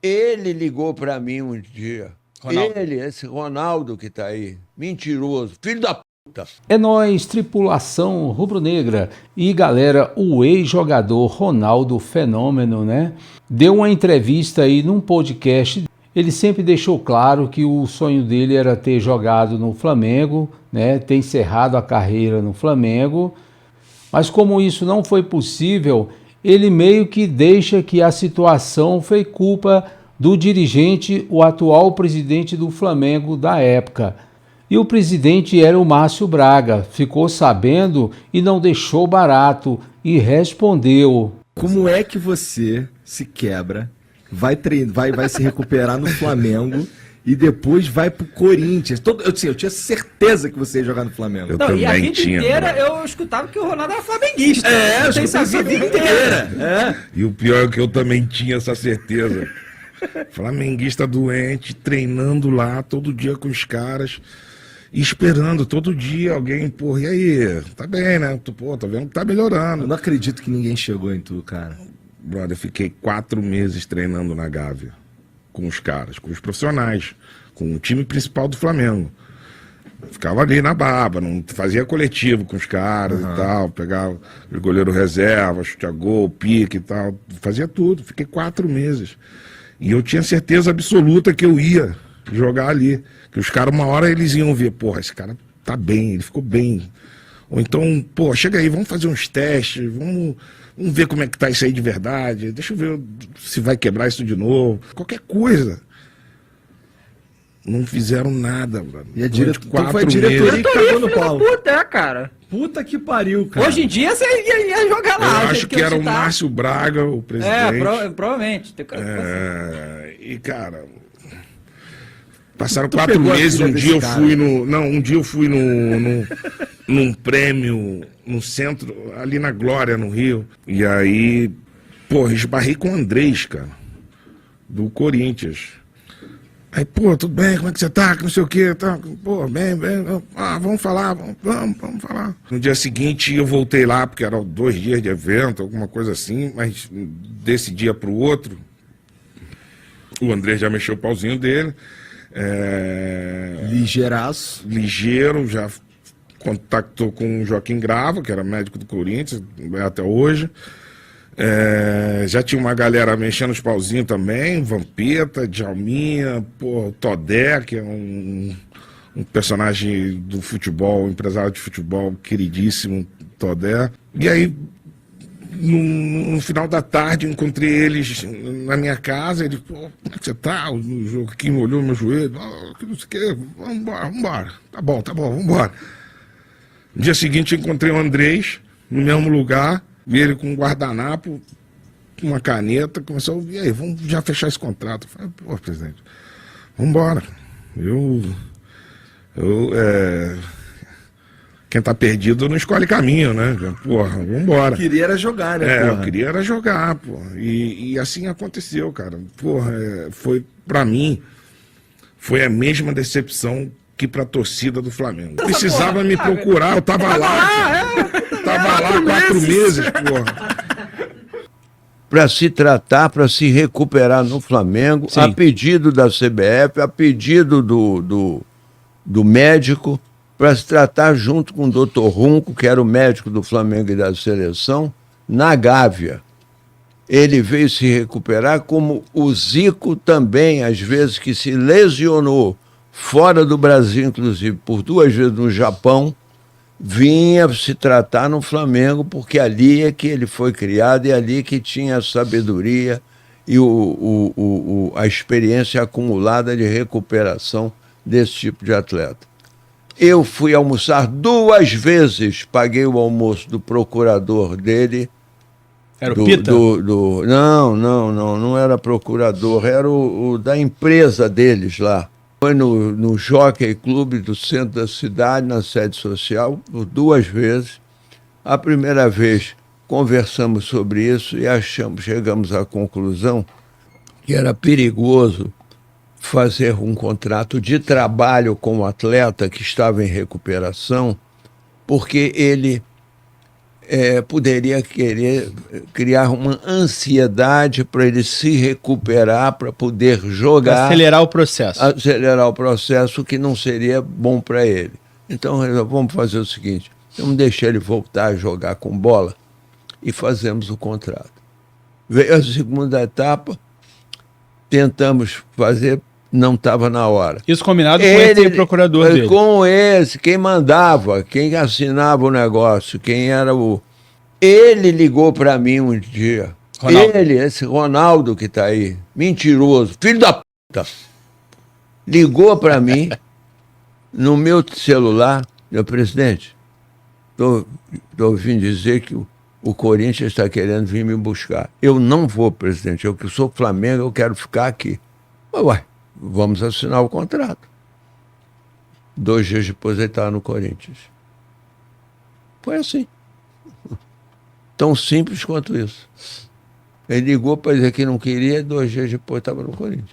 Ele ligou para mim um dia. Ronaldo. Ele, esse Ronaldo que tá aí, mentiroso, filho da puta. É nóis, tripulação rubro-negra. E galera, o ex-jogador Ronaldo Fenômeno, né? Deu uma entrevista aí num podcast. Ele sempre deixou claro que o sonho dele era ter jogado no Flamengo, né? Ter encerrado a carreira no Flamengo. Mas como isso não foi possível, ele meio que deixa que a situação foi culpa do dirigente, o atual presidente do Flamengo da época. E o presidente era o Márcio Braga, ficou sabendo e não deixou barato e respondeu. Como é que você se quebra, vai se recuperar no Flamengo e depois vai pro Corinthians? Eu tinha certeza que você ia jogar no Flamengo. Eu também e a vida inteira eu escutava que o Ronaldo era flamenguista. Eu escutei essa vida inteira. E o pior é que eu também tinha essa certeza. Flamenguista doente, treinando lá todo dia com os caras. E esperando todo dia alguém, porra, e aí? Tá bem, né? Pô, tá vendo que tá melhorando. Eu não acredito que ninguém chegou em tu, cara. Brother, eu fiquei 4 meses treinando na Gávea. Com os caras, com os profissionais. Com o time principal do Flamengo. Ficava ali na baba, não fazia coletivo com os caras e tal. Pegava o goleiro reserva, chute a gol, pique e tal. Fazia tudo. Fiquei 4 meses. E eu tinha certeza absoluta que eu ia jogar ali. Que os caras, uma hora, eles iam ver, porra, esse cara tá bem, ele ficou bem. Ou então, pô, chega aí, vamos fazer uns testes, vamos ver como é que tá isso aí de verdade, deixa eu ver se vai quebrar isso de novo. Qualquer coisa. Não fizeram nada, mano. E então foi a diretoria que cagou no pau. Puta, cara. Puta que pariu, cara. Hoje em dia você ia jogar lá. Eu acho que era o Márcio Braga, o presidente. Provavelmente. E, cara... Passaram 4 meses, um dia eu fui num prêmio no centro, ali na Glória, no Rio. E aí, porra, esbarrei com o Andrés, cara, do Corinthians. Aí, pô, tudo bem, como é que você tá? Que não sei o quê, tá? Pô, bem, vamos falar, vamos falar. No dia seguinte eu voltei lá, porque eram 2 dias de evento, alguma coisa assim, mas desse dia pro outro, o Andrés já mexeu o pauzinho dele. Ligeiraço. Ligeiro, já contactou com o Joaquim Grava, que era médico do Corinthians, até hoje. Já tinha uma galera mexendo os pauzinhos também, Vampeta, Djalminha, pô, Todé, que é um personagem do futebol, um empresário de futebol queridíssimo, Todé. E aí, no final da tarde, eu encontrei eles na minha casa. Ele, pô, como é que você tá? O Joaquim olhou meu joelho, não sei o quê, vambora. Tá bom, vambora. No dia seguinte, eu encontrei o Andrés, no mesmo lugar, vi ele com um guardanapo, uma caneta, começou, e aí, vamos já fechar esse contrato. Eu falei, pô, presidente, vambora. Quem tá perdido não escolhe caminho, né? Porra, vambora. Queria era jogar, né, porra? Eu queria era jogar, porra. E assim aconteceu, cara. Porra, foi, pra mim, foi a mesma decepção que pra torcida do Flamengo. Precisava me procurar, eu tava lá. Tava lá 4 meses, porra. Para se tratar, para se recuperar no Flamengo, Sim. a pedido da CBF, a pedido do médico, para se tratar junto com o Dr. Runco, que era o médico do Flamengo e da seleção, na Gávea. Ele veio se recuperar, como o Zico também, às vezes, que se lesionou fora do Brasil, inclusive, por 2 vezes no Japão, vinha se tratar no Flamengo, porque ali é que ele foi criado e ali que tinha a sabedoria e a experiência acumulada de recuperação desse tipo de atleta. Eu fui almoçar 2 vezes, paguei o almoço do procurador dele. Era o Pita? Não era procurador, era o da empresa deles lá. Foi no Jockey Club do centro da cidade, na sede social, por 2 vezes. A primeira vez conversamos sobre isso e chegamos à conclusão que era perigoso fazer um contrato de trabalho com o atleta que estava em recuperação, porque ele poderia querer criar uma ansiedade para ele se recuperar, para poder jogar. Acelerar o processo. Acelerar o processo, que não seria bom para ele. Então, vamos fazer o seguinte: vamos deixar ele voltar a jogar com bola e fazemos o contrato. Veio a segunda etapa, tentamos fazer, não estava na hora. Isso combinado com esse procurador dele. Com esse, quem mandava, quem assinava o negócio, quem era o... Ele ligou para mim um dia. Ronaldo. Esse Ronaldo que está aí, mentiroso, filho da puta, ligou para mim no meu celular: meu presidente, estou ouvindo dizer que o Corinthians está querendo vir me buscar. Eu não vou, presidente, eu que sou Flamengo, eu quero ficar aqui. Ué, vamos assinar o contrato. 2 dias depois ele estava no Corinthians. Foi assim. Tão simples quanto isso. Ele ligou para dizer que não queria, 2 dias depois estava no Corinthians.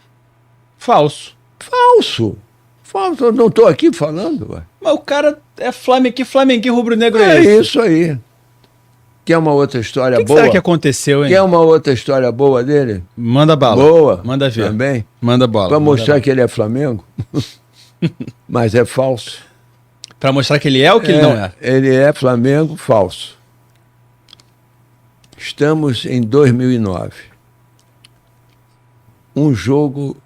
Falso. Falso. Falso. Eu não estou aqui falando. Ué. Mas o cara é flamenguinho rubro-negro. É isso aí. Quer uma outra história que boa? Será que aconteceu, hein? Quer uma outra história boa dele? Manda bala. Boa. Manda ver. Também? Manda bola. Para mostrar que ele é Flamengo. Mas é falso. Para mostrar que ele é o que ele não é. Ele é Flamengo, falso. Estamos em 2009. Um jogo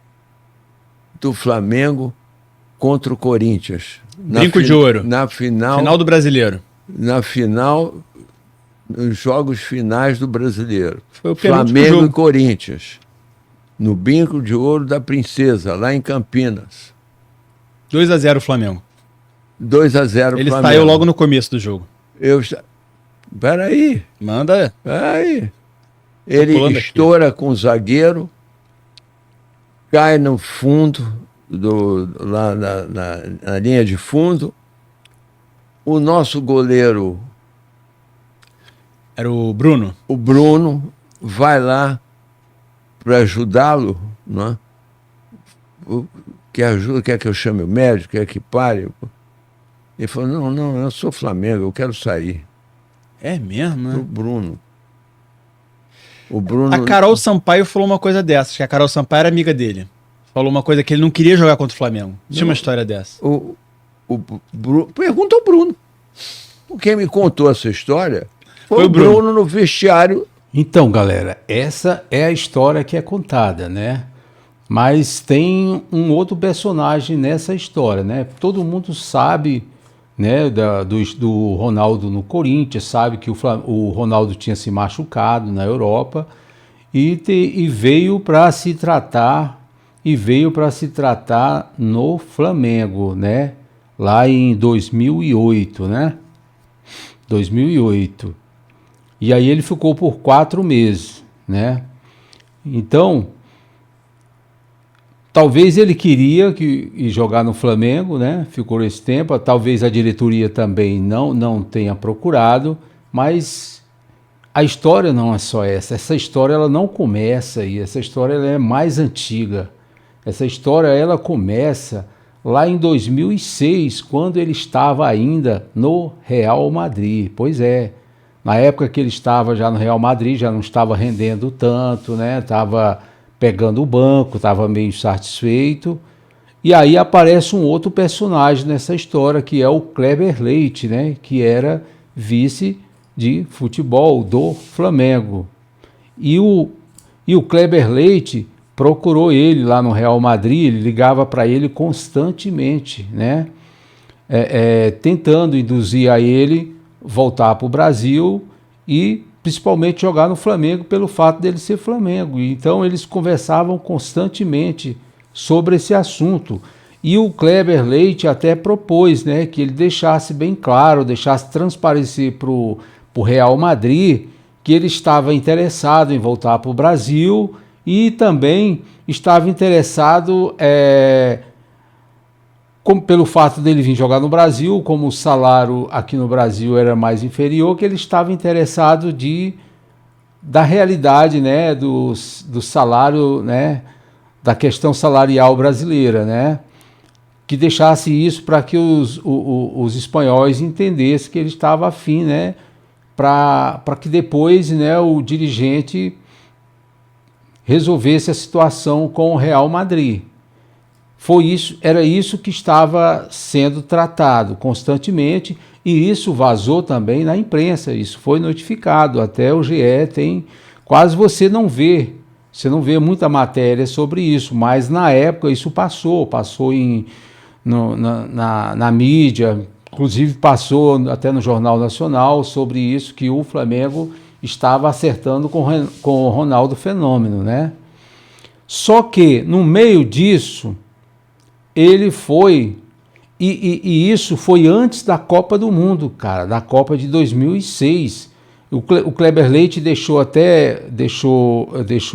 do Flamengo contra o Corinthians. Brinco de ouro. Na final. Final do Brasileiro. Na final, nos jogos finais do Brasileiro. Foi o penúltimo Flamengo jogo. e Corinthians. No Brinco de Ouro da Princesa, lá em Campinas. 2-0 Flamengo. 2-0 Ele Flamengo. saiu logo no começo do jogo. Peraí. Manda. Aí. Ele pulando estoura com o zagueiro, cai no fundo, lá na linha de fundo. O nosso goleiro, Era o Bruno. o Bruno, vai para ajudá-lo, não é? Quer que eu chame o médico, quer que pare? Ele falou: não, eu sou Flamengo, eu quero sair. É mesmo, né? O Bruno. A Carol Sampaio falou uma coisa dessas, que a Carol Sampaio era amiga dele. Falou uma coisa que ele não queria jogar contra o Flamengo. Tinha uma história dessa. Pergunta ao Bruno. Quem me contou essa história foi o Bruno. Bruno no vestiário. Então, galera, essa é a história que é contada, né? Mas tem um outro personagem nessa história, né? Todo mundo sabe, né, do Ronaldo no Corinthians, sabe que o Ronaldo tinha se machucado na Europa e veio para se tratar no Flamengo, né? Lá em 2008, né? 2008. E aí ele ficou por 4 meses, né? Então, talvez ele queria ir jogar no Flamengo, né? Ficou esse tempo. Talvez a diretoria também não tenha procurado, mas a história não é só essa. Essa história ela não começa aí. Essa história ela é mais antiga. Essa história ela começa lá em 2006, quando ele estava ainda no Real Madrid. Pois é, na época que ele estava já no Real Madrid, já não estava rendendo tanto, né? Estava pegando o banco, estava meio satisfeito. E aí aparece um outro personagem nessa história, que é o Kleber Leite, né? Que era vice de futebol do Flamengo. E o Kleber Leite procurou ele lá no Real Madrid, ele ligava para ele constantemente, né? Tentando induzir a ele voltar para o Brasil e principalmente jogar no Flamengo pelo fato dele ser Flamengo. Então eles conversavam constantemente sobre esse assunto. E o Kleber Leite até propôs, né, que ele deixasse bem claro, deixasse transparecer para o Real Madrid que ele estava interessado em voltar para o Brasil e também estava interessado pelo fato dele vir jogar no Brasil, como o salário aqui no Brasil era mais inferior, que ele estava interessado da realidade, né, do salário, né, da questão salarial brasileira, né, que deixasse isso para que os espanhóis entendessem que ele estava afim, né, para que depois, né, o dirigente resolvesse a situação com o Real Madrid. Era isso que estava sendo tratado constantemente, e isso vazou também na imprensa, isso foi notificado, até o GE tem, quase você não vê muita matéria sobre isso, mas na época isso passou na mídia, inclusive passou até no Jornal Nacional sobre isso, que o Flamengo estava acertando com o Ronaldo Fenômeno, né? Só que no meio disso, ele foi, e isso foi antes da Copa do Mundo, cara, da Copa de 2006. O Kleber Leite deixou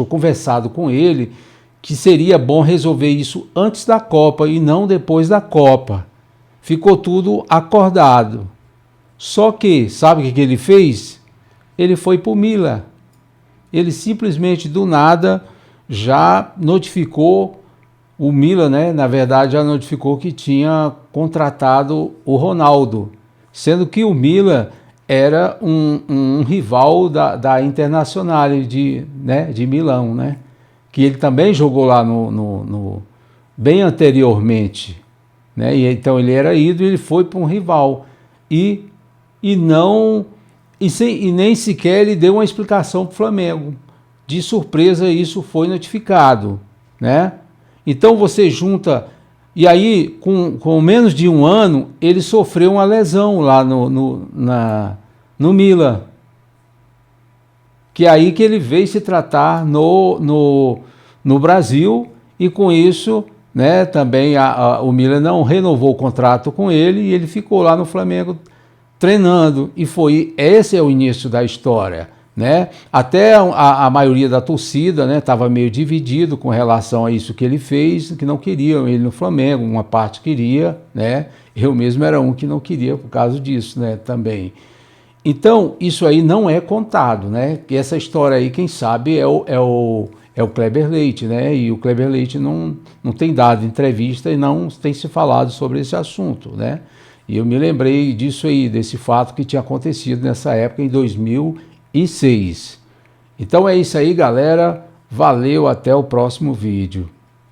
conversado com ele que seria bom resolver isso antes da Copa e não depois da Copa. Ficou tudo acordado. Só que, sabe o que ele fez? Ele foi para o Milan. Ele simplesmente do nada já notificou o Milan, né? Na verdade, já notificou que tinha contratado o Ronaldo, sendo que o Milan era um rival da Internazionale de Milão, né? Que ele também jogou lá bem anteriormente, né? E então ele era ídolo, ele foi para um rival e nem sequer ele deu uma explicação para o Flamengo. De surpresa, isso foi notificado, né? Então você junta, e aí com menos de um ano ele sofreu uma lesão lá no Milan, que é aí que ele veio se tratar no Brasil, e com isso, né, também o Milan não renovou o contrato com ele e ele ficou lá no Flamengo treinando, e esse é o início da história, né? Até a maioria da torcida, né, estava meio dividido com relação a isso que ele fez, que não queriam ele no Flamengo, uma parte queria, né? Eu mesmo era um que não queria por causa disso, né, também. Então, isso aí não é contado, né? E essa história aí, quem sabe, é o Kleber Leite, né? E o Kleber Leite não tem dado entrevista e não tem se falado sobre esse assunto, né? E eu me lembrei disso aí, desse fato que tinha acontecido nessa época, em 2006. Então é isso aí, galera. Valeu, até o próximo vídeo.